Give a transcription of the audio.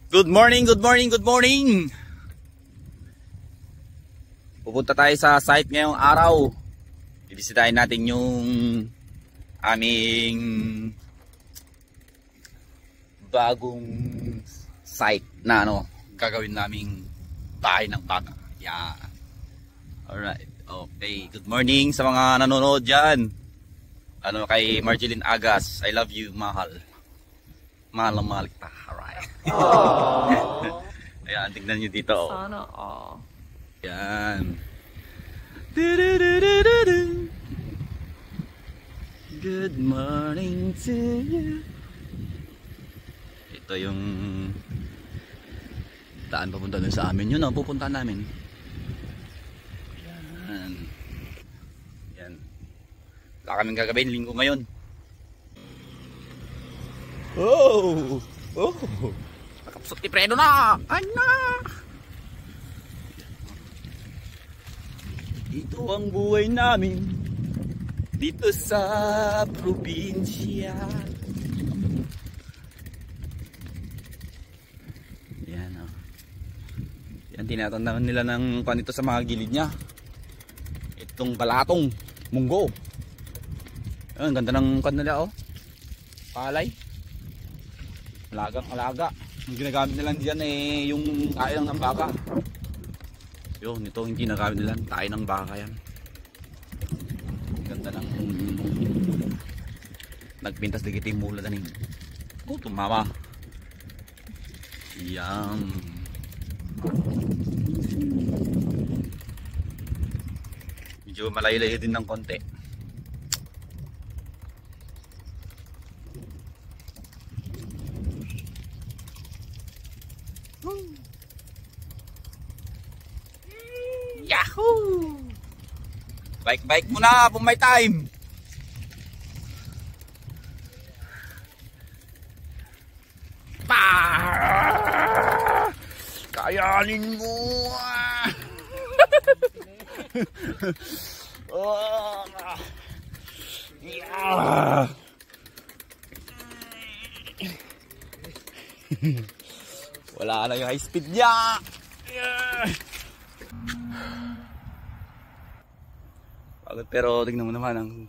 Good morning, good morning, good morning. Pupunta tayo sa site ngayong araw. Bibisitahin natin yung aming bagong site na gagawin naming bahay ng baka. Yeah. Alright. Okay. Good morning sa mga nanonood dyan. Kay Marjeline Agas. I love you, mahal. Mahal na mahal kita. Alright. Ayan, tignan nyo dito. Sana all. Yan. Good morning to you. Ito yung daan papunta dun sa amin. Yun ang pupunta namin. Yan. Yan. Wala kaming gagawin linggo ngayon. Oh! Oh! Nakapsot ni Fredo na! Anak! Ito ang buhay namin dito sa probinsya. Yan o. Yan, tinatandaan nila ng panito sa mga gilid niya. Itong balatong munggo. Ang ganda ng kanila o. Palay. Alagang alaga. Ang ginagamit nila diyan yung tayo ng baka. Yun, ito hindi nagamit nila. Tayo ng baka yan. Ganda ng nagpintas digit yung mula danin. Oh, tumama. Yan. Medyo malayo-layo din ng konti. Yahoo! Bike muna po, may time. Kayanin mo. Oh. Yeah. Wala na yung high speed niya. Yeah. Pagod pero tignan mo naman ang